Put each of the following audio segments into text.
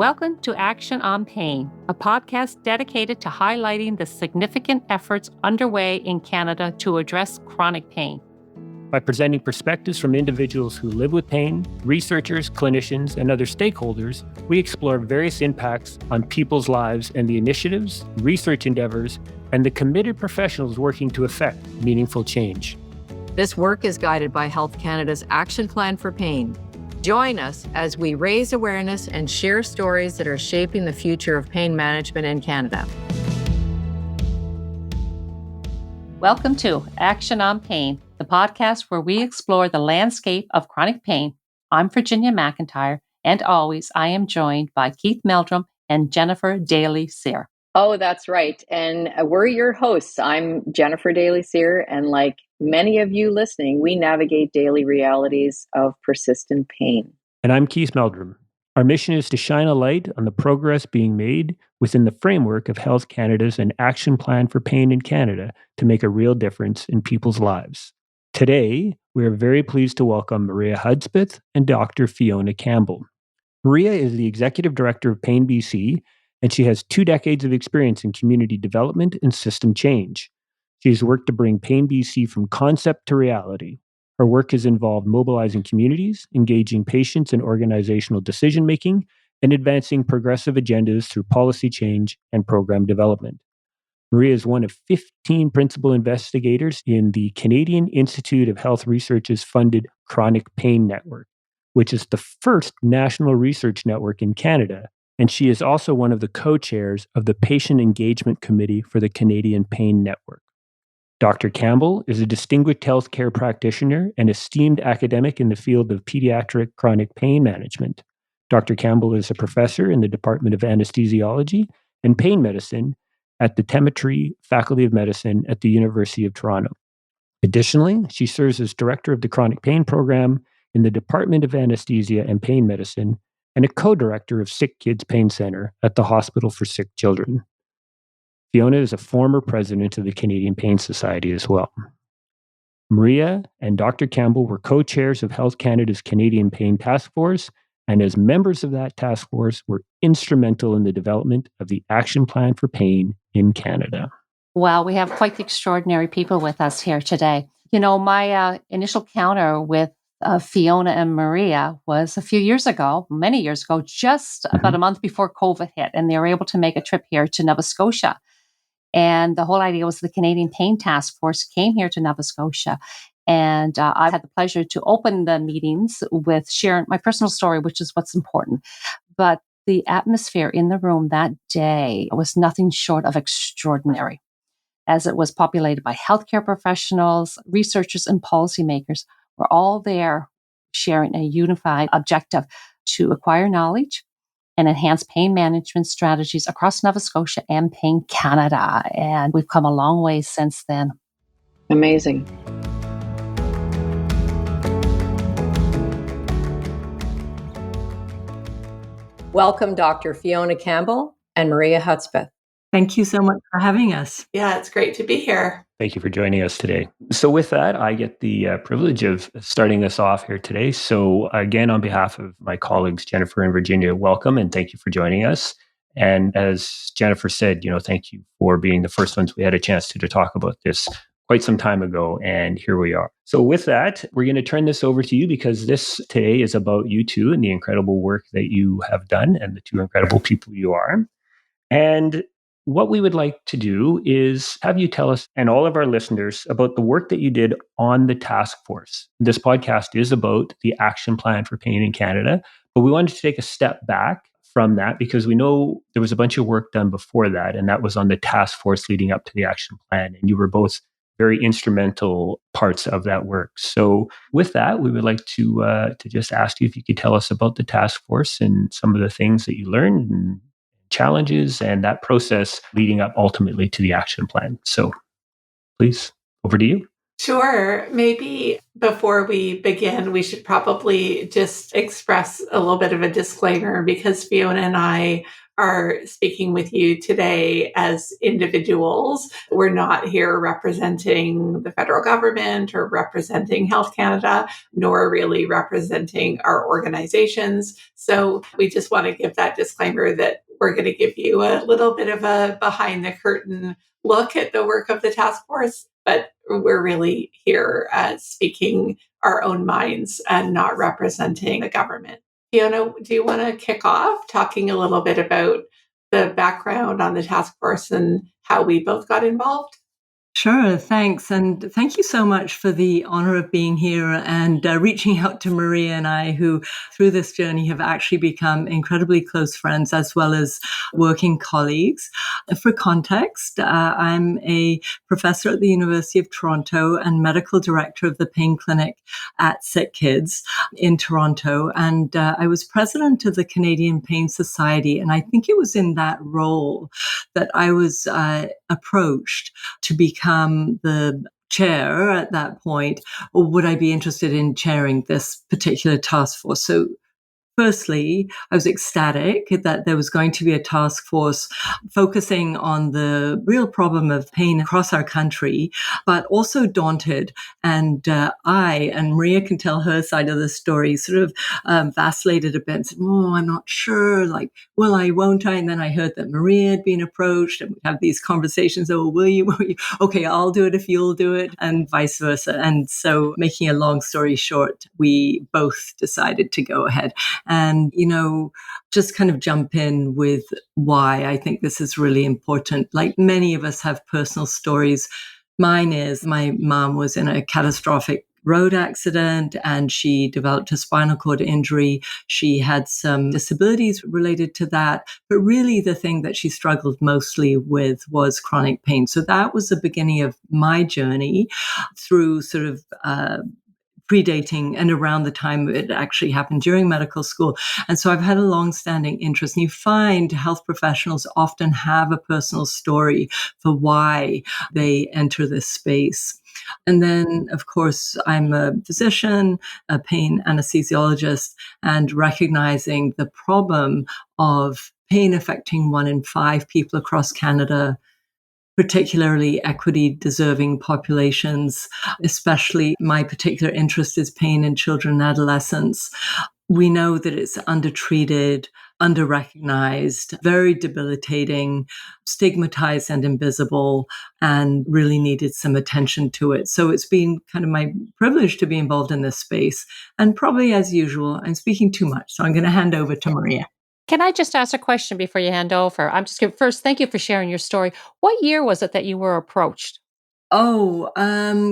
Welcome to Action on Pain, a podcast dedicated to highlighting the significant efforts underway in Canada to address chronic pain. By presenting perspectives from individuals who live with pain, researchers, clinicians, and other stakeholders, we explore various impacts on people's lives and the initiatives, research endeavors, and the committed professionals working to effect meaningful change. This work is guided by Health Canada's Action Plan for Pain. Join us as we raise awareness and share stories that are shaping the future of pain management in Canada. Welcome to Action on Pain, the podcast where we explore the landscape of chronic pain. I'm Virginia McIntyre, and always I am joined by Keith Meldrum and Jennifer Daly-Cyr. Oh, that's right. And we're your hosts. I'm Jennifer Daly-Cyr, and like many of you listening, we navigate daily realities of persistent pain. And I'm Keith Meldrum. Our mission is to shine a light on the progress being made within the framework of Health Canada's An Action Plan for Pain in Canada to make a real difference in people's lives. Today, we are very pleased to welcome Maria Hudspith and Dr. Fiona Campbell. Maria is the Executive Director of Pain BC, and she has 2 decades of experience in community development and system change. She has worked to bring Pain BC from concept to reality. Her work has involved mobilizing communities, engaging patients in organizational decision-making, and advancing progressive agendas through policy change and program development. Maria is one of 15 principal investigators in the Canadian Institute of Health Research's funded Chronic Pain Network, which is the first national research network in Canada. And she is also one of the co-chairs of the Patient Engagement Committee for the Canadian Pain Network. Dr. Campbell is a distinguished healthcare practitioner and esteemed academic in the field of pediatric chronic pain management. Dr. Campbell is a professor in the Department of Anesthesiology and Pain Medicine at the Temetry Faculty of Medicine at the University of Toronto. Additionally, she serves as director of the Chronic Pain Program in the Department of Anesthesia and Pain Medicine and a co-director of Sick Kids Pain Center at the Hospital for Sick Children. Fiona is a former president of the Canadian Pain Society as well. Maria and Dr. Campbell were co-chairs of Health Canada's Canadian Pain Task Force, and as members of that task force were instrumental in the development of the Action Plan for Pain in Canada. Well, we have quite the extraordinary people with us here today. You know, my initial encounter with Fiona and Maria was a few years ago, many years ago, just about a month before COVID hit, and they were able to make a trip here to Nova Scotia. And the whole idea was the Canadian Pain Task Force came here to Nova Scotia. And I had the pleasure to open the meetings with sharing my personal story, which is what's important. But the atmosphere in the room that day was nothing short of extraordinary, as it was populated by healthcare professionals, researchers, and policymakers. We're all there sharing a unified objective to acquire knowledge and enhance pain management strategies across Nova Scotia and Pain Canada. And we've come a long way since then. Amazing. Welcome, Dr. Fiona Campbell and Maria Hudspith. Thank you so much for having us. Yeah, it's great to be here. Thank you for joining us today. So with that, I get the privilege of starting us off here today. So again, on behalf of my colleagues, Jennifer and Virginia, welcome and thank you for joining us. And as Jennifer said, thank you for being the first ones we had a chance to talk about this quite some time ago. And here we are. So with that, we're going to turn this over to you because this today is about you two and the incredible work that you have done and the 2 incredible people you are. And what we would like to do is have you tell us and all of our listeners about the work that you did on the task force. This podcast is about the Action Plan for Pain in Canada, but we wanted to take a step back from that because we know there was a bunch of work done before that, and that was on the task force leading up to the action plan. And you were both very instrumental parts of that work. So with that, we would like to just ask you if you could tell us about the task force and some of the things that you learned and challenges and that process leading up ultimately to the action plan. So please, over to you. Sure. Maybe before we begin, we should probably just express a little bit of a disclaimer because Fiona and I are speaking with you today as individuals. We're not here representing the federal government or representing Health Canada, nor really representing our organizations. So we just want to give that disclaimer that we're going to give you a little bit of a behind the curtain look at the work of the task force, but we're really here speaking our own minds and not representing the government. Fiona, do you want to kick off talking a little bit about the background on the task force and how we both got involved? Sure, thanks. And thank you so much for the honor of being here and reaching out to Maria and I, who through this journey have actually become incredibly close friends as well as working colleagues. For context, I'm a professor at the University of Toronto and medical director of the pain clinic at Sick Kids in Toronto. And I was president of the Canadian Pain Society. And I think it was in that role that I was approached to become the chair at that point, or would I be interested in chairing this particular task force? So firstly, I was ecstatic that there was going to be a task force focusing on the real problem of pain across our country, but also daunted. And I, and Maria can tell her side of the story, sort of vacillated a bit and said, oh, I'm not sure, like, will I, won't I? And then I heard that Maria had been approached and we'd have these conversations, oh, will you? Okay, I'll do it if you'll do it, and vice versa. And so making a long story short, we both decided to go ahead. And, just kind of jump in with why I think this is really important. Like many of us have personal stories. Mine is my mom was in a catastrophic road accident and she developed a spinal cord injury. She had some disabilities related to that, but really the thing that she struggled mostly with was chronic pain. So that was the beginning of my journey through sort of predating and around the time it actually happened during medical school. And so I've had a long-standing interest. And you find health professionals often have a personal story for why they enter this space. And then, of course, I'm a physician, a pain anesthesiologist, and recognizing the problem of pain affecting 1 in 5 people across Canada, particularly equity-deserving populations, especially my particular interest is pain in children and adolescents. We know that it's undertreated, under-recognized, very debilitating, stigmatized and invisible, and really needed some attention to it. So it's been kind of my privilege to be involved in this space. And probably as usual, I'm speaking too much, so I'm going to hand over to Maria. Can I just ask a question before you hand over? I'm just going first, thank you for sharing your story. What year was it that you were approached? Oh,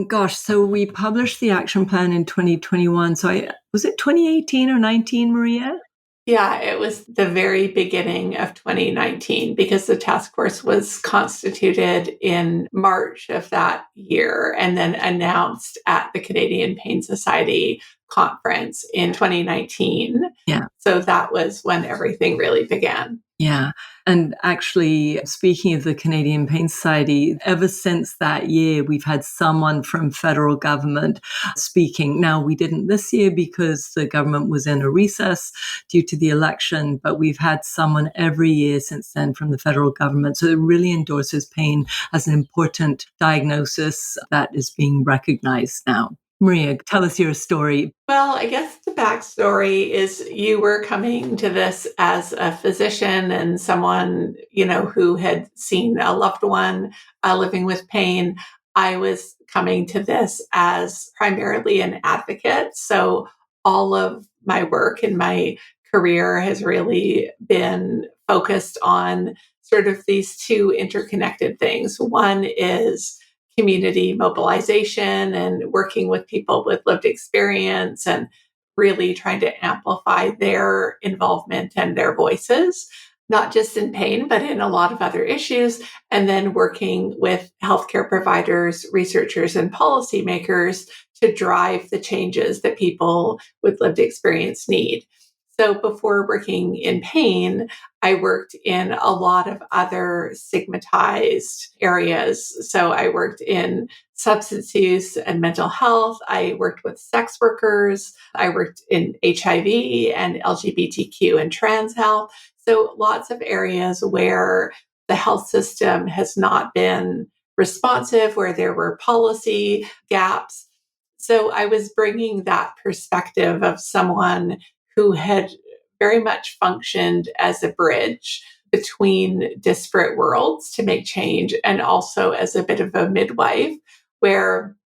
gosh. So we published the action plan in 2021. So was it 2018 or 19, Maria? Yeah, it was the very beginning of 2019 because the task force was constituted in March of that year and then announced at the Canadian Pain Society conference in 2019. Yeah. So that was when everything really began. Yeah. And actually, speaking of the Canadian Pain Society, ever since that year, we've had someone from federal government speaking. Now, we didn't this year because the government was in a recess due to the election, but we've had someone every year since then from the federal government. So it really endorses pain as an important diagnosis that is being recognized now. Maria, tell us your story. Well, I guess the backstory is you were coming to this as a physician and someone, who had seen a loved one living with pain. I was coming to this as primarily an advocate. So all of my work and my career has really been focused on sort of these two interconnected things. One is community mobilization and working with people with lived experience and really trying to amplify their involvement and their voices, not just in pain, but in a lot of other issues. And then working with healthcare providers, researchers, and policymakers to drive the changes that people with lived experience need. So before working in pain, I worked in a lot of other stigmatized areas. So I worked in substance use and mental health. I worked with sex workers. I worked in HIV and LGBTQ and trans health. So lots of areas where the health system has not been responsive, where there were policy gaps. So I was bringing that perspective of someone who had very much functioned as a bridge between disparate worlds to make change, and also as a bit of a midwife where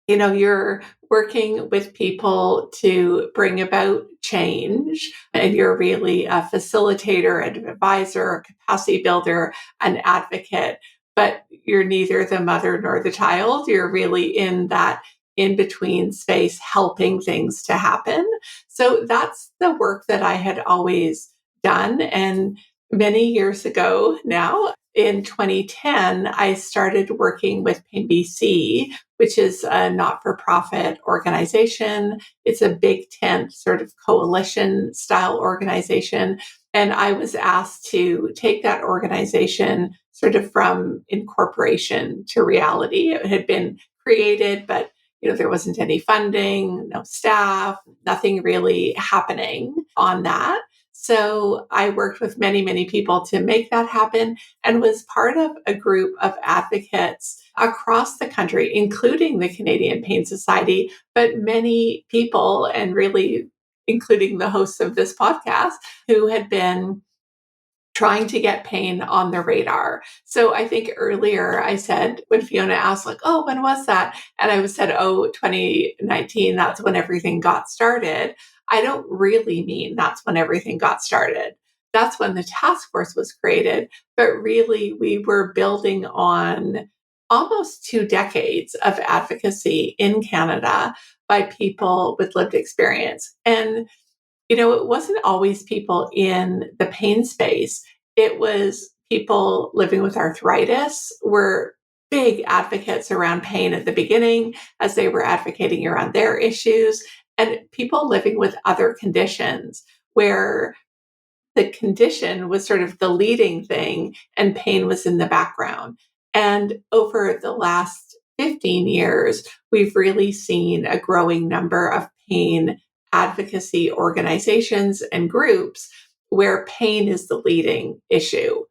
you're working with people to bring about change, and you're really a facilitator, an advisor, a capacity builder, an advocate, but you're neither the mother nor the child. You're really in that in between space, helping things to happen. So that's the work that I had always done. And many years ago now, in 2010, I started working with Pain BC, which is a not-for-profit organization. It's a big tent sort of coalition style organization. And I was asked to take that organization sort of from incorporation to reality. It had been created, but there wasn't any funding, no staff, nothing really happening on that. So I worked with many, many people to make that happen, and was part of a group of advocates across the country, including the Canadian Pain Society, but many people, and really including the hosts of this podcast, who had been trying to get pain on the radar. So I think earlier I said, when Fiona asked, like, oh, when was that? And I said, 2019, that's when everything got started. I don't really mean that's when everything got started. That's when the task force was created. But really, we were building on almost 2 decades of advocacy in Canada by people with lived experience. And it wasn't always people in the pain space. It was people living with arthritis were big advocates around pain at the beginning as they were advocating around their issues, and people living with other conditions where the condition was sort of the leading thing and pain was in the background. And over the last 15 years, we've really seen a growing number of pain advocacy organizations and groups where pain is the leading issue.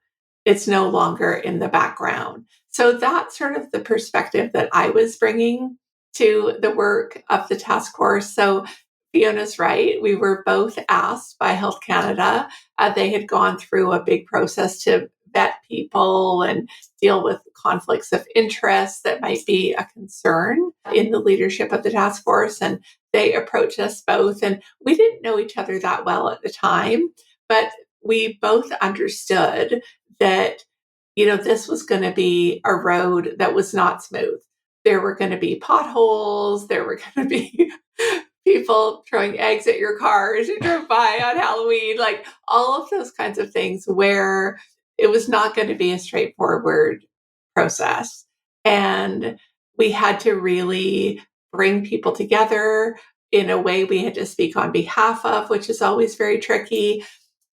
It's no longer in the background. So that's sort of the perspective that I was bringing to the work of the task force. So Fiona's right. We were both asked by Health Canada. They had gone through a big process to vet people and deal with conflicts of interest that might be a concern in the leadership of the task force. And they approached us both. And we didn't know each other that well at the time, but we both understood that, this was going to be a road that was not smooth. There were going to be potholes. There were going to be people throwing eggs at your car as you drove by on Halloween, like all of those kinds of things where it was not going to be a straightforward process. And we had to really bring people together in a way we had to speak on behalf of, which is always very tricky.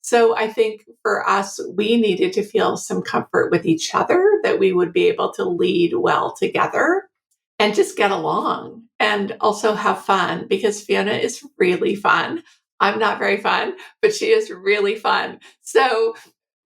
So I think for us, we needed to feel some comfort with each other, that we would be able to lead well together and just get along and also have fun, because Fiona is really fun. I'm not very fun, but she is really fun. So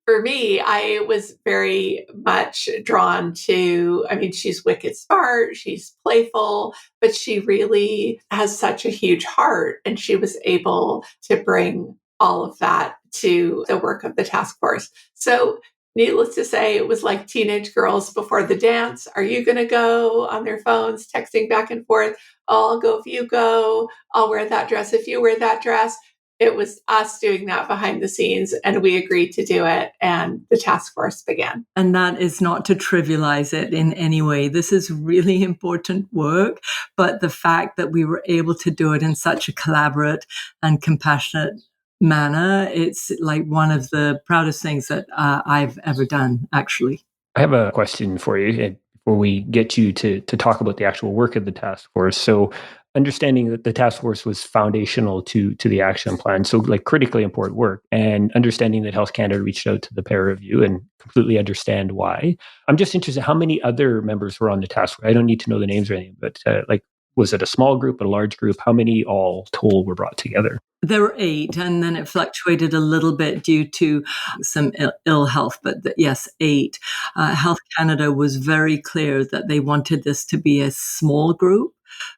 for me, I was very much drawn to, she's wicked smart, she's playful, but she really has such a huge heart. And she was able to bring all of that to the work of the task force. So needless to say, it was like teenage girls before the dance. Are you going to go? On their phones, texting back and forth. Oh, I'll go if you go. I'll wear that dress if you wear that dress. It was us doing that behind the scenes, and we agreed to do it, and the task force began. And that is not to trivialize it in any way. This is really important work, but the fact that we were able to do it in such a collaborative and compassionate manner, it's like one of the proudest things that I've ever done, actually. I have a question for you before we get you to talk about the actual work of the task force. So understanding that the task force was foundational to the action plan, so like critically important work, and understanding that Health Canada reached out to the peer review and completely understand why. I'm just interested, how many other members were on the task force? I don't need to know the names or anything, but like, was it a small group, a large group? How many all told were brought together? There were 8, and then it fluctuated a little bit due to some ill health, but yes, 8. Health Canada was very clear that they wanted this to be a small group.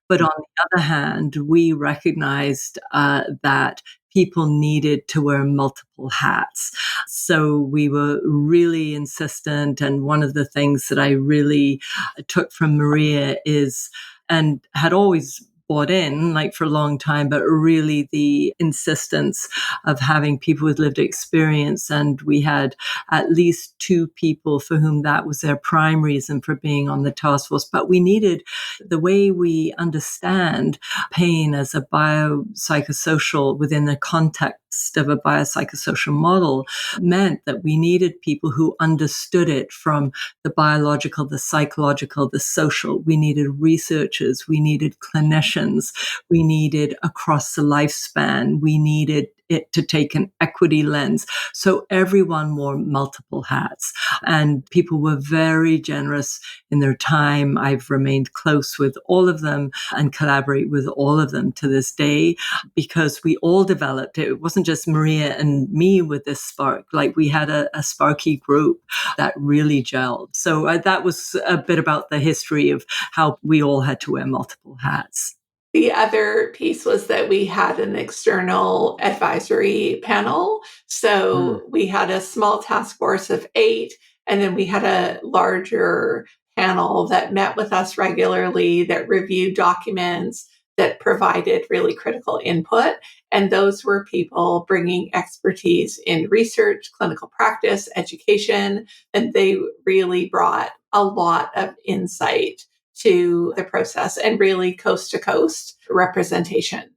But on the other hand, we recognized that people needed to wear multiple hats. So we were really insistent. And one of the things that I really took from Maria is, and had always bought in like for a long time, but really the insistence of having people with lived experience. And we had at least 2 people for whom that was their prime reason for being on the task force. But we needed, the way we understand pain as a biopsychosocial within the context of a biopsychosocial model, meant that we needed people who understood it from the biological, the psychological, the social. We needed researchers, we needed clinicians, we needed across the lifespan, we needed it to take an equity lens. So everyone wore multiple hats, and people were very generous in their time. I've remained close with all of them and collaborate with all of them to this day, because we all developed it. It wasn't just Maria and me with this spark. Like, we had a sparky group that really gelled. So that was a bit about the history of how we all had to wear multiple hats. The other piece was that we had an external advisory panel. So we had a small task force of 8, and then we had a larger panel that met with us regularly, that reviewed documents, that provided really critical input. And those were people bringing expertise in research, clinical practice, education, and they really brought a lot of insight to the process, and really coast to coast representation.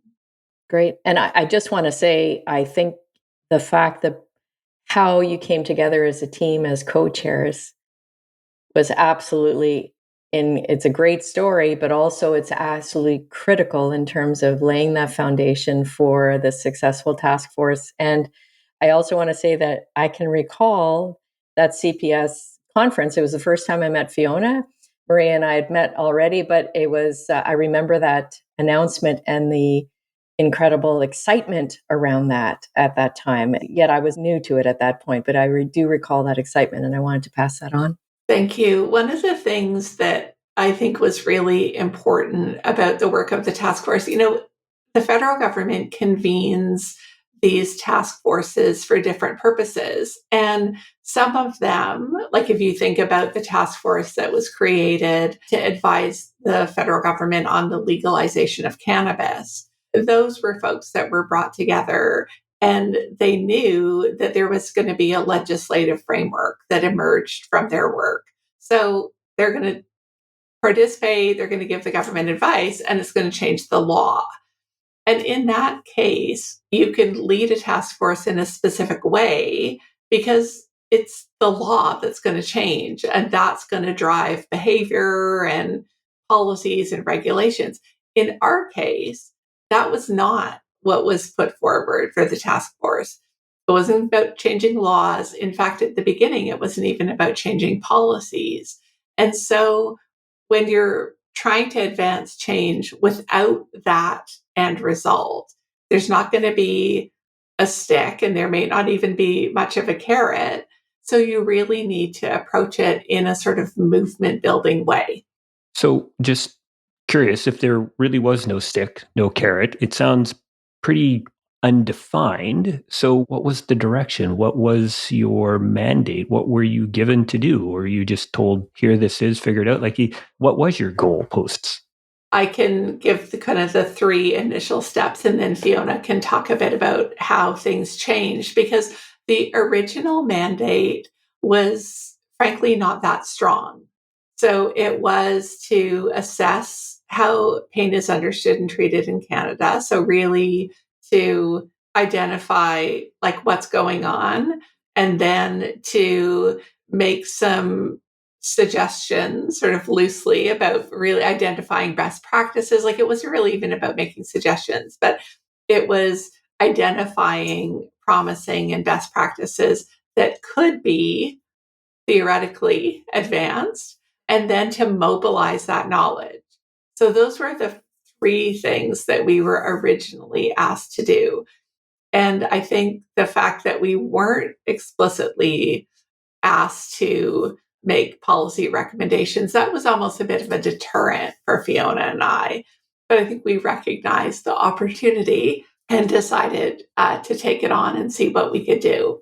Great. And I just want to say, I think the fact that how you came together as a team, as co-chairs, was absolutely, it's a great story, but also it's absolutely critical in terms of laying that foundation for the successful task force. And I also want to say that I can recall that CPS conference. It was the first time I met Fiona. Maria and I had met already, but it was, I remember that announcement and the incredible excitement around that at that time. Yet I was new to it at that point, but I do recall that excitement, and I wanted to pass that on. Thank you. One of the things that I think was really important about the work of the task force, the federal government convenes these task forces for different purposes. And some of them, like if you think about the task force that was created to advise the federal government on the legalization of cannabis, those were folks that were brought together, and they knew that there was going to be a legislative framework that emerged from their work. So they're going to participate, they're going to give the government advice, and it's going to change the law. And in that case, you can lead a task force in a specific way because it's the law that's going to change, and that's going to drive behavior and policies and regulations. In our case, that was not what was put forward for the task force. It wasn't about changing laws. In fact, at the beginning, it wasn't even about changing policies. And so when you're trying to advance change without that end result, there's not going to be a stick, and there may not even be much of a carrot. So you really need to approach it in a sort of movement building way. So just curious, if there really was no stick, no carrot, it sounds pretty undefined. So what was the direction? What was your mandate? What were you given to do? Or were you just told, here this is, figured out? Like, what was your goalposts? I can give the 3 initial steps, and then Fiona can talk a bit about how things changed, because the original mandate was frankly not that strong. So it was to assess how pain is understood and treated in Canada. So really to identify like what's going on, and then to make some suggestions sort of loosely about really identifying best practices. Like, it wasn't really even about making suggestions, but it was identifying promising and best practices that could be theoretically advanced, and then to mobilize that knowledge. So those were the three things that we were originally asked to do. And I think the fact that we weren't explicitly asked to make policy recommendations, that was almost a bit of a deterrent for Fiona and I. But I think we recognized the opportunity and decided to take it on and see what we could do.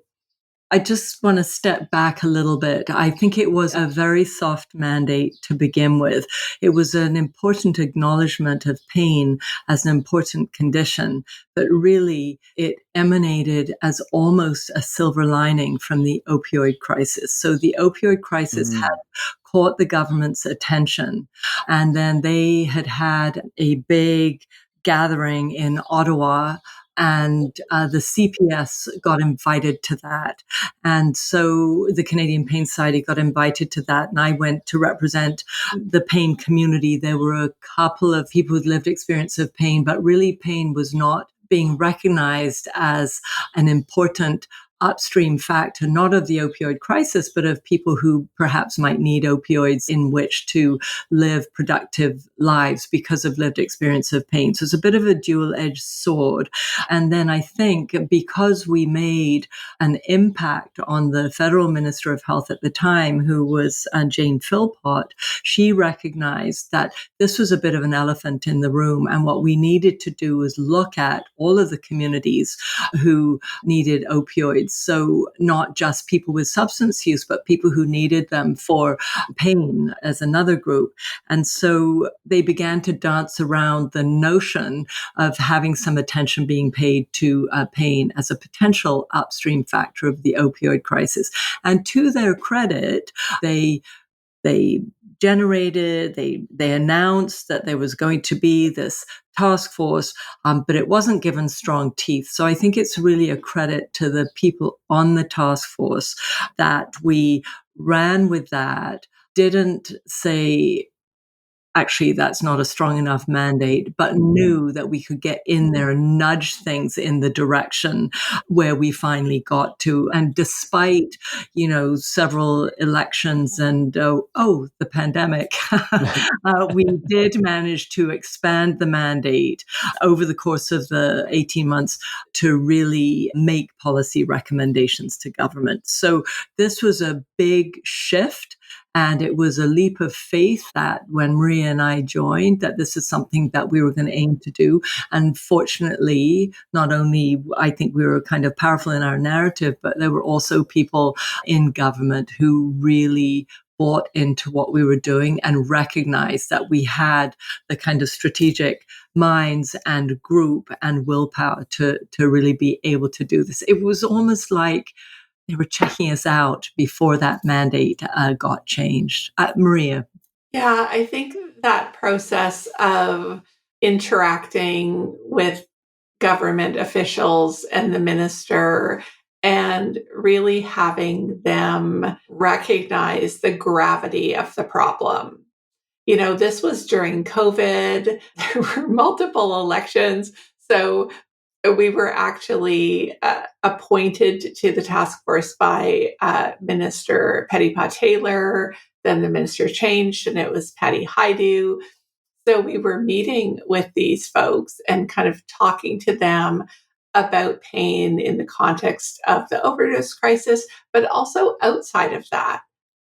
I just want to step back a little bit. I think it was a very soft mandate to begin with. It was an important acknowledgement of pain as an important condition, but really it emanated as almost a silver lining from the opioid crisis. So the opioid crisis had caught the government's attention, and then they had a big gathering in Ottawa, and the CPS got invited to that. And so the Canadian Pain Society got invited to that, and I went to represent the pain community. There were a couple of people with lived experience of pain, but really pain was not being recognized as an important upstream factor, not of the opioid crisis, but of people who perhaps might need opioids in which to live productive lives because of lived experience of pain. So it's a bit of a dual-edged sword. And then I think because we made an impact on the federal minister of health at the time, who was Jane Philpott, she recognized that this was a bit of an elephant in the room. And what we needed to do was look at all of the communities who needed opioids. So not just people with substance use, but people who needed them for pain as another group. And so they began to dance around the notion of having some attention being paid to pain as a potential upstream factor of the opioid crisis. And to their credit, they announced that there was going to be this task force, but it wasn't given strong teeth. So I think it's really a credit to the people on the task force that we ran with that, didn't say, actually, that's not a strong enough mandate, but knew that we could get in there and nudge things in the direction where we finally got to. And despite, several elections and, the pandemic, we did manage to expand the mandate over the course of the 18 months to really make policy recommendations to government. So this was a big shift. And it was a leap of faith that when Maria and I joined, that this is something that we were going to aim to do. And fortunately, not only I think we were kind of powerful in our narrative, but there were also people in government who really bought into what we were doing and recognized that we had the kind of strategic minds and group and willpower to really be able to do this. It was almost like they were checking us out before that mandate got changed. Maria. Yeah, I think that process of interacting with government officials and the minister and really having them recognize the gravity of the problem. This was during COVID. There were multiple elections. So we were actually appointed to the task force by Minister Pettipas Taylor. Then the minister changed and it was Patty Hajdu. So we were meeting with these folks and kind of talking to them about pain in the context of the overdose crisis, but also outside of that.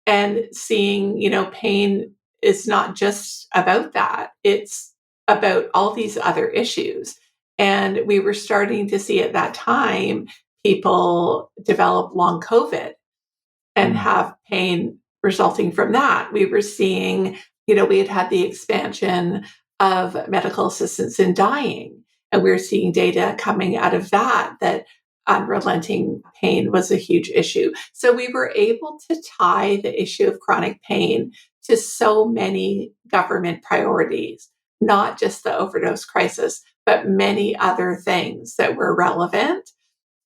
And seeing, pain is not just about that. It's about all these other issues. And we were starting to see at that time people develop long COVID and have pain resulting from that. We were seeing, we had the expansion of medical assistance in dying. And we were seeing data coming out of that unrelenting pain was a huge issue. So we were able to tie the issue of chronic pain to so many government priorities, not just the overdose crisis, but many other things that were relevant.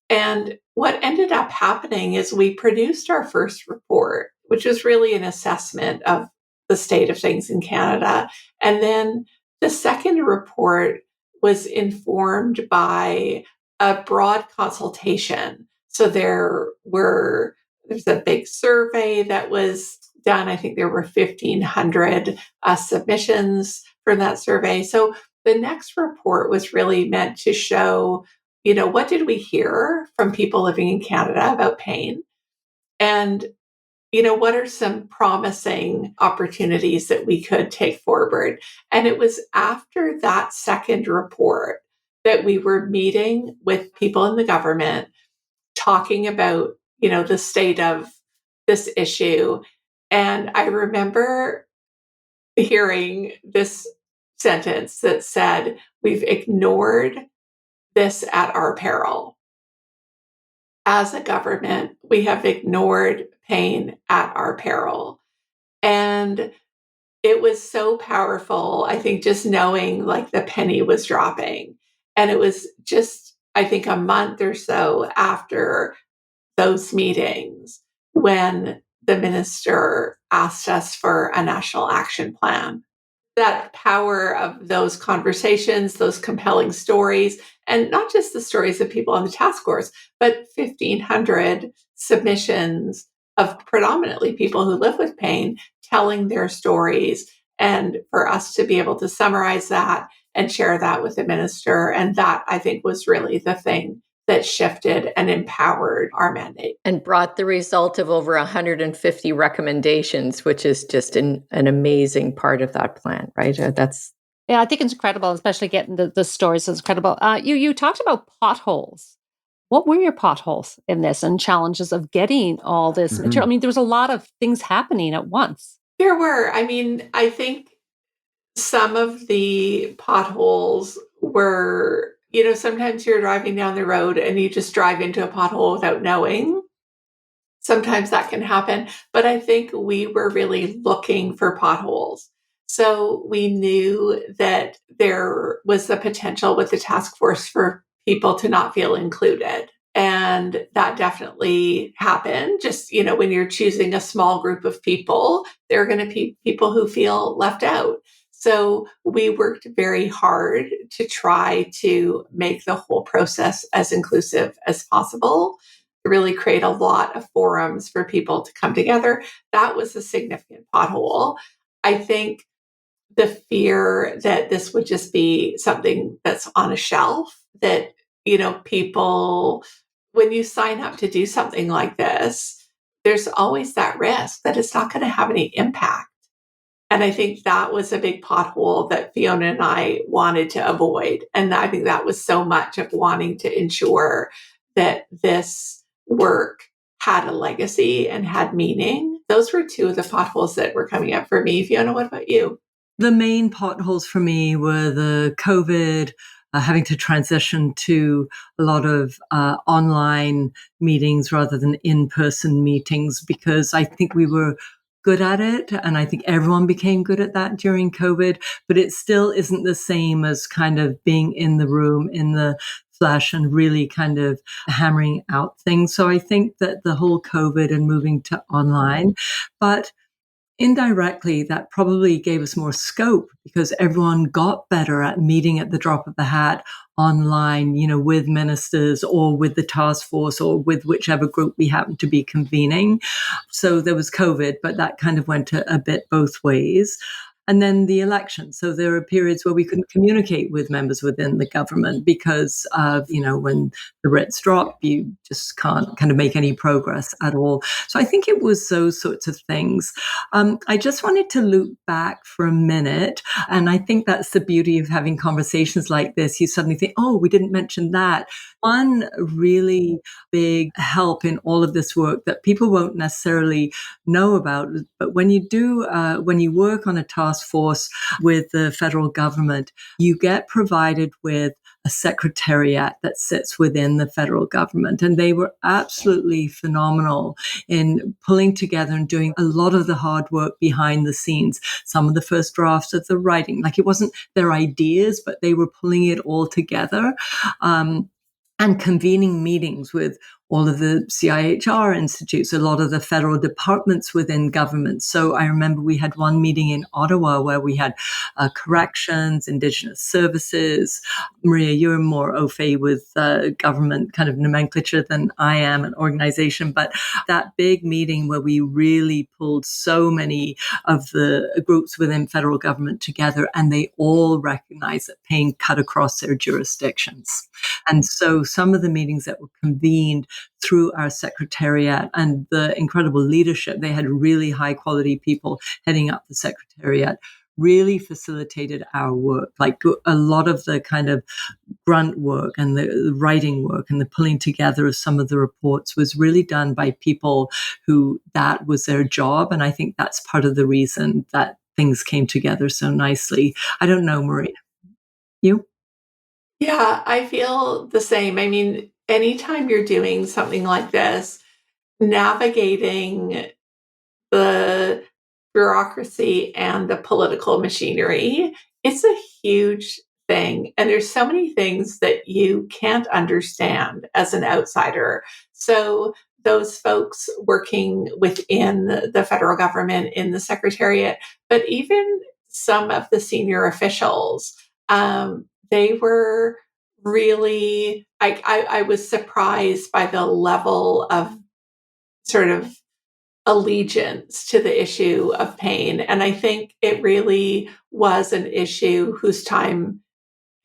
And what ended up happening is we produced our first report. which was really an assessment of the state of things in Canada. And then the second report was informed by a broad consultation. So there's a big survey that was done. I think there were 1,500 submissions from that survey. So the next report was really meant to show, what did we hear from people living in Canada about pain? And, what are some promising opportunities that we could take forward? And it was after that second report that we were meeting with people in the government, talking about, the state of this issue. And I remember hearing this sentence that said, "We've ignored this at our peril." As a government, we have ignored pain at our peril. And it was so powerful, I think, just knowing like the penny was dropping. And it was just, I think, a month or so after those meetings when the minister asked us for a national action plan. That power of those conversations, those compelling stories, and not just the stories of people on the task force, but 1,500 submissions of predominantly people who live with pain telling their stories. And for us to be able to summarize that and share that with the minister. And that, I think, was really the thing that shifted and empowered our mandate. And brought the result of over 150 recommendations, which is just an amazing part of that plan, right? Yeah, I think it's incredible, especially getting the stories. It's incredible. You talked about potholes. What were your potholes in this and challenges of getting all this material? I mean, there was a lot of things happening at once. There were. I mean, I think some of the potholes were, sometimes you're driving down the road and you just drive into a pothole without knowing. Sometimes that can happen. But I think we were really looking for potholes. So we knew that there was the potential with the task force for people to not feel included. And that definitely happened. Just, when you're choosing a small group of people, there are going to be people who feel left out. So we worked very hard to try to make the whole process as inclusive as possible, to really create a lot of forums for people to come together. That was a significant pothole. I think the fear that this would just be something that's on a shelf, that, people, when you sign up to do something like this, there's always that risk that it's not going to have any impact. And I think that was a big pothole that Fiona and I wanted to avoid. And I think that was so much of wanting to ensure that this work had a legacy and had meaning. Those were two of the potholes that were coming up for me. Fiona, what about you? The main potholes for me were the COVID, having to transition to a lot of online meetings rather than in-person meetings, because I think we were good at it. And I think everyone became good at that during COVID, but it still isn't the same as kind of being in the room, in the flesh, and really kind of hammering out things. So I think that the whole COVID and moving to online, but indirectly, that probably gave us more scope because everyone got better at meeting at the drop of the hat online, with ministers or with the task force or with whichever group we happened to be convening. So there was COVID, but that kind of went a bit both ways. And then the election. So there are periods where we couldn't communicate with members within the government because of, when the writs drop, you just can't kind of make any progress at all. So I think it was those sorts of things. I just wanted to loop back for a minute. And I think that's the beauty of having conversations like this. You suddenly think, oh, we didn't mention that. One really big help in all of this work that people won't necessarily know about, but when you work on a task force with the federal government, you get provided with a secretariat that sits within the federal government. And they were absolutely phenomenal in pulling together and doing a lot of the hard work behind the scenes. Some of the first drafts of the writing, like it wasn't their ideas, but they were pulling it all together. And convening meetings with all of the CIHR institutes, a lot of the federal departments within government. So I remember we had one meeting in Ottawa where we had corrections, Indigenous services. Maria, you're more au fait with government kind of nomenclature than I am, an organization. But that big meeting where we really pulled so many of the groups within federal government together, and they all recognize that pain cut across their jurisdictions. And so some of the meetings that were convened through our secretariat and the incredible leadership, they had really high quality people heading up the secretariat, really facilitated our work. Like a lot of the kind of grunt work and the writing work and the pulling together of some of the reports was really done by people who that was their job. And I think that's part of the reason that things came together so nicely. I don't know, Maria. You? Yeah, I feel the same. I mean, anytime you're doing something like this, navigating the bureaucracy and the political machinery, it's a huge thing. And there's so many things that you can't understand as an outsider. So those folks working within the federal government in the secretariat, but even some of the senior officials, they were really, I was surprised by the level of sort of allegiance to the issue of pain. And I think it really was an issue whose time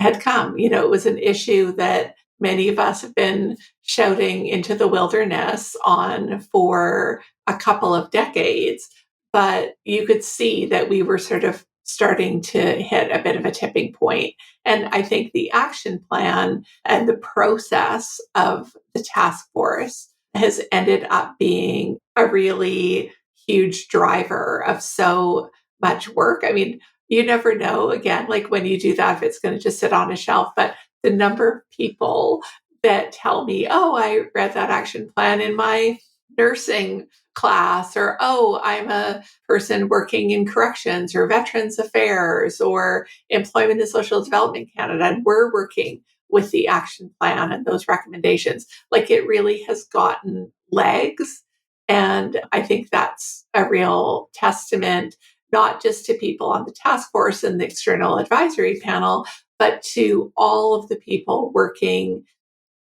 had come. You know, it was an issue that many of us have been shouting into the wilderness on for a couple of decades. But you could see that we were sort of starting to hit a bit of a tipping point. And I think the action plan and the process of the task force has ended up being a really huge driver of so much work. I mean, you never know, again, like when you do that, if it's going to just sit on a shelf, but the number of people that tell me, oh, I read that action plan in my nursing class, or, oh, I'm a person working in corrections or veterans affairs or employment and social development Canada, and we're working with the action plan and those recommendations. Like it really has gotten legs. And I think that's a real testament, not just to people on the task force and the external advisory panel, but to all of the people working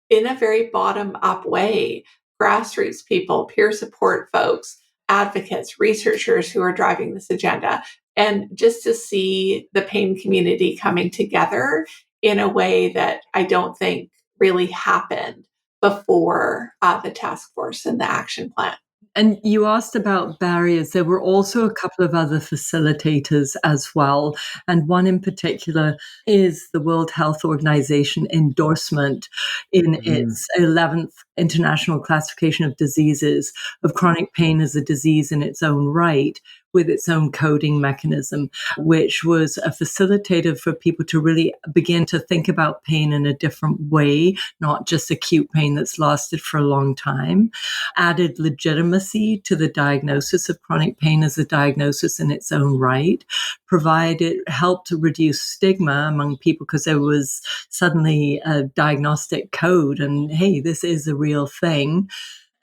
in a very bottom up way, grassroots people, peer support folks, advocates, researchers who are driving this agenda. And just to see the pain community coming together in a way that I don't think really happened before the task force and the action plan. And you asked about barriers. There were also a couple of other facilitators as well. And one in particular is the World Health Organization endorsement in its 11th International Classification of Diseases of chronic pain as a disease in its own right, with its own coding mechanism, which was a facilitator for people to really begin to think about pain in a different way, not just acute pain that's lasted for a long time, added legitimacy to the diagnosis of chronic pain as a diagnosis in its own right, helped to reduce stigma among people because there was suddenly a diagnostic code and, hey, this is a real thing.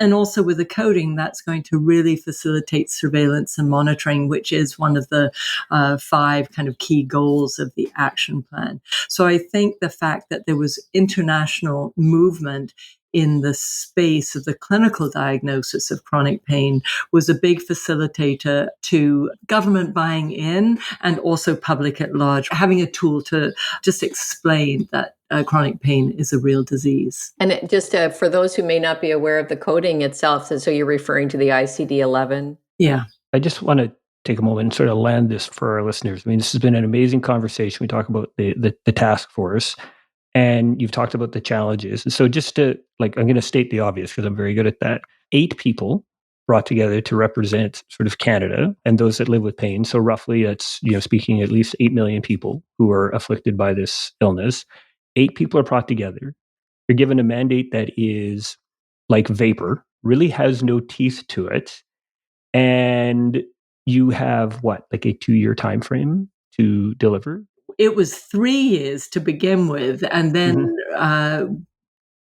And also with the coding, that's going to really facilitate surveillance and monitoring, which is one of the 5 kind of key goals of the action plan. So I think the fact that there was international movement in the space of the clinical diagnosis of chronic pain was a big facilitator to government buying in and also public at large, having a tool to just explain that chronic pain is a real disease. And just for those who may not be aware of the coding itself, so you're referring to the ICD-11? Yeah. I just want to take a moment and sort of land this for our listeners. I mean, this has been an amazing conversation. We talk about the task force, and you've talked about the challenges. So just to, I'm going to state the obvious because I'm very good at that. 8 people brought together to represent sort of Canada and those that live with pain. So roughly that's, speaking at least 8 million people who are afflicted by this illness. 8 people are brought together. They're given a mandate that is like vapor, really has no teeth to it. And you have a 2-year time frame to deliver? It was 3 years to begin with, and then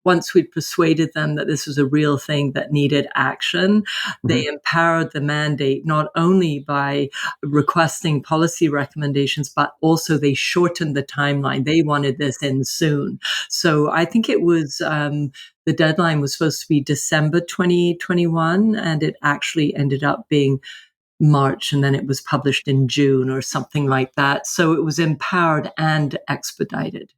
once we'd persuaded them that this was a real thing that needed action, they empowered the mandate not only by requesting policy recommendations, but also they shortened the timeline. They wanted this in soon. So I think it was the deadline was supposed to be December 2021, and it actually ended up being March, and then it was published in June or something like that. So it was empowered and expedited.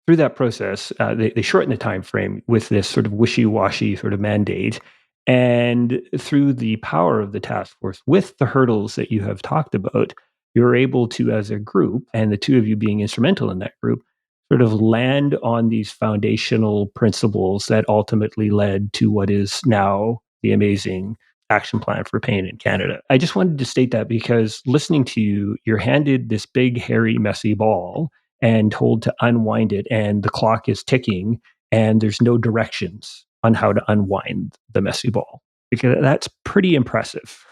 Through that process, they shortened the time frame with this sort of wishy-washy sort of mandate. And through the power of the task force, with the hurdles that you have talked about, you're able to, as a group, and the two of you being instrumental in that group, sort of land on these foundational principles that ultimately led to what is now the amazing action plan for pain in Canada. I just wanted to state that because listening to you, you're handed this big, hairy, messy ball and told to unwind it, and the clock is ticking, and there's no directions on how to unwind the messy ball. Because that's pretty impressive.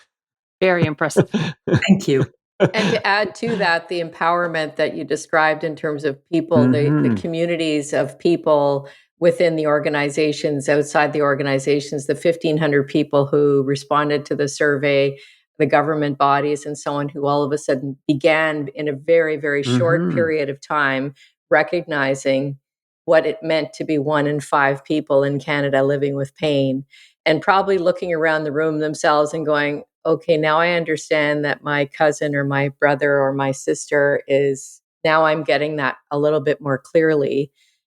Very impressive. Thank you. And to add to that, the empowerment that you described in terms of people, the communities of people within the organizations, outside the organizations, the 1,500 people who responded to the survey, the government bodies and so on, who all of a sudden began in a very, very short period of time recognizing what it meant to be 1 in 5 people in Canada living with pain, and probably looking around the room themselves and going, okay, now I understand that my cousin or my brother or my sister is, now I'm getting that a little bit more clearly.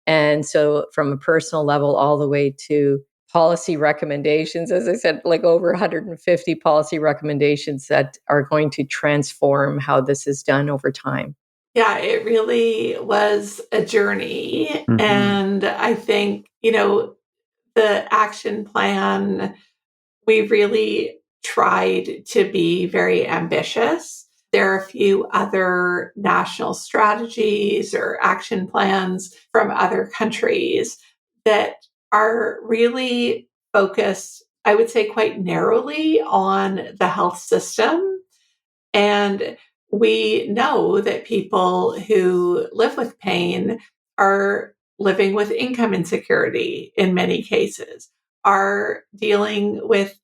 And so from a personal level all the way to policy recommendations, as I said, like over 150 policy recommendations that are going to transform how this is done over time. Yeah, it really was a journey. And I think, the action plan, we really tried to be very ambitious. There are a few other national strategies or action plans from other countries that are really focused, I would say, quite narrowly on the health system. And we know that people who live with pain are living with income insecurity in many cases, are dealing with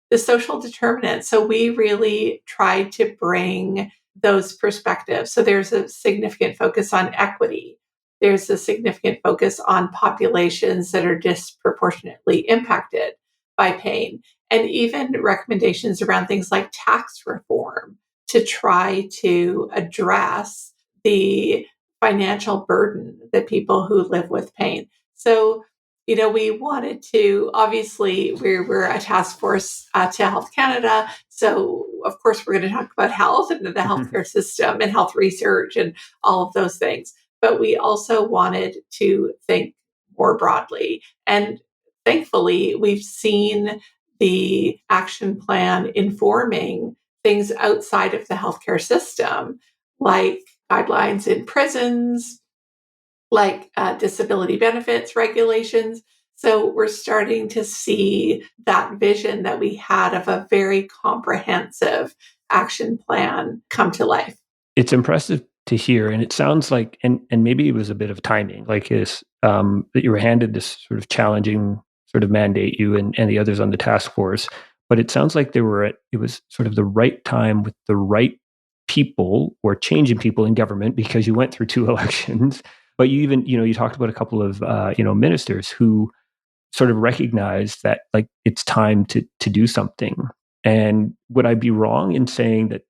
the social determinants. So we really tried to bring those perspectives. So there's a significant focus on equity. There's a significant focus on populations that are disproportionately impacted by pain, and even recommendations around things like tax reform to try to address the financial burden that people who live with pain. So, we wanted to, obviously, we're a task force to Health Canada. So, of course, we're going to talk about health and the healthcare system and health research and all of those things. But we also wanted to think more broadly. And thankfully, we've seen the action plan informing things outside of the healthcare system, like guidelines in prisons, like disability benefits regulations. So we're starting to see that vision that we had of a very comprehensive action plan come to life. It's impressive to hear, and it sounds like, and maybe it was a bit of timing, like this, that you were handed this sort of challenging sort of mandate, you and the others on the task force. But it sounds like it was sort of the right time with the right people, or changing people in government, because you went through 2 elections. But you even, you talked about a couple of, ministers who sort of recognized that, like, it's time to do something. And would I be wrong in saying that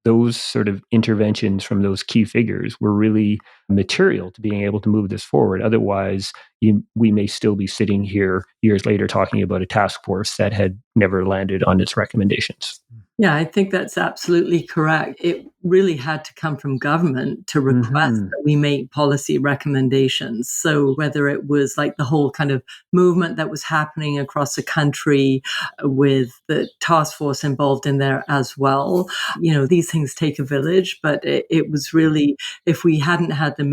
those sort of interventions from those key figures were really material to being able to move this forward? Otherwise, we may still be sitting here years later talking about a task force that had never landed on its recommendations. Yeah, I think that's absolutely correct. It really had to come from government to request that we make policy recommendations. So whether it was like the whole kind of movement that was happening across the country with the task force involved in there as well, these things take a village, but it was really, if we hadn't had the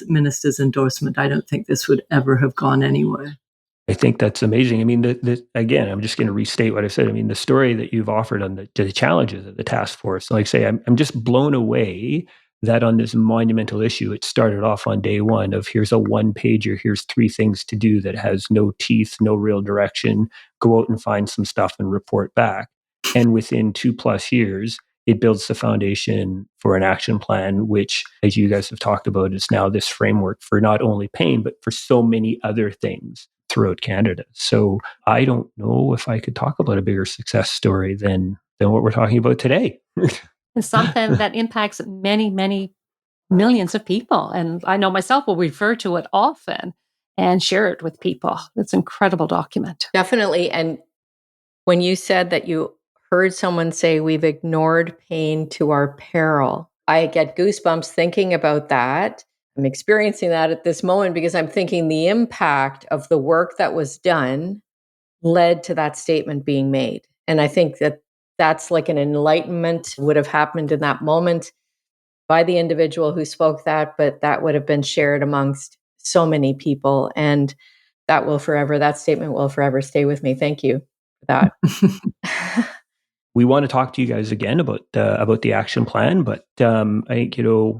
minister's endorsement, I don't think this would ever have gone anywhere. I think that's amazing. I mean, again, I'm just going to restate what I said. I mean, the story that you've offered on the challenges of the task force, like I say, I'm just blown away that on this monumental issue, it started off on day one of here's a one-pager, here's 3 things to do that has no teeth, no real direction, go out and find some stuff and report back. And within 2+ years, it builds the foundation for an action plan, which, as you guys have talked about, is now this framework for not only pain, but for so many other things throughout Canada. So I don't know if I could talk about a bigger success story than what we're talking about today. It's something that impacts many, many millions of people. And I know myself will refer to it often and share it with people. It's an incredible document. Definitely. And when you said that you heard someone say we've ignored pain to our peril, I get goosebumps thinking about that. I'm experiencing that at this moment because I'm thinking the impact of the work that was done led to that statement being made. And I think that that's like an enlightenment would have happened in that moment by the individual who spoke that, but that would have been shared amongst so many people. And that statement will forever stay with me. Thank you for that. We want to talk to you guys again about the action plan, but I think,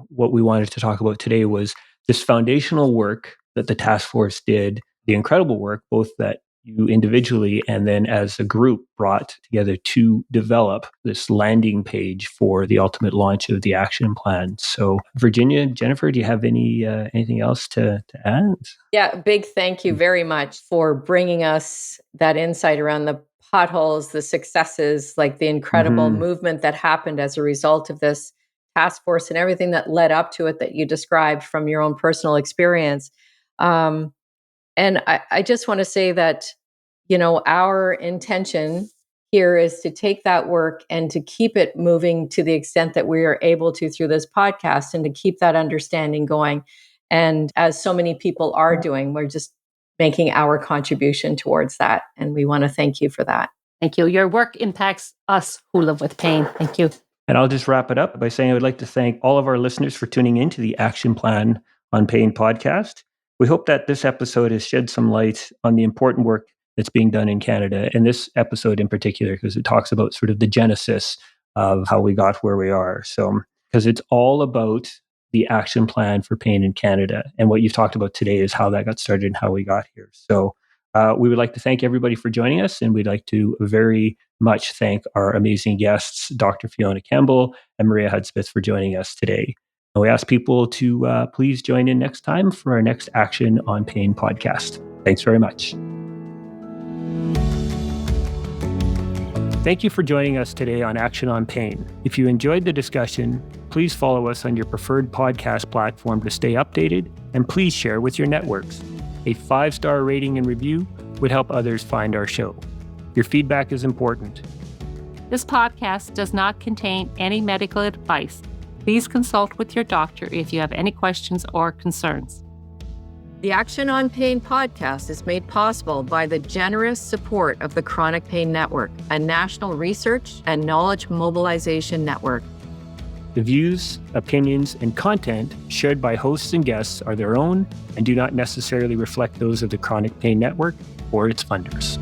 what we wanted to talk about today was this foundational work that the task force did, the incredible work, both that you individually and then as a group brought together to develop this landing page for the ultimate launch of the action plan. So Virginia, Jennifer, do you have anything else to add? Yeah, big thank you very much for bringing us that insight around the potholes, the successes, like the incredible movement that happened as a result of this task force and everything that led up to it that you described from your own personal experience. And I just want to say that, our intention here is to take that work and to keep it moving to the extent that we are able to through this podcast and to keep that understanding going. And as so many people are doing, we're just making our contribution towards that. And we want to thank you for that. Thank you. Your work impacts us who live with pain. Thank you. And I'll just wrap it up by saying I would like to thank all of our listeners for tuning in to the Action Plan on Pain podcast. We hope that this episode has shed some light on the important work that's being done in Canada, and this episode in particular, because it talks about sort of the genesis of how we got where we are. So, because it's all about the action plan for pain in Canada. And what you've talked about today is how that got started and how we got here. So we would like to thank everybody for joining us, and we'd like to very much thank our amazing guests, Dr. Fiona Campbell and Maria Hudspith, for joining us today. And we ask people to please join in next time for our next Action on Pain podcast. Thanks very much. Thank you for joining us today on Action on Pain. If you enjoyed the discussion, please follow us on your preferred podcast platform to stay updated, and please share with your networks. A 5-star rating and review would help others find our show. Your feedback is important. This podcast does not contain any medical advice. Please consult with your doctor if you have any questions or concerns. The Action on Pain podcast is made possible by the generous support of the Chronic Pain Network, a national research and knowledge mobilization network. The views, opinions, and content shared by hosts and guests are their own and do not necessarily reflect those of the Chronic Pain Network or its funders.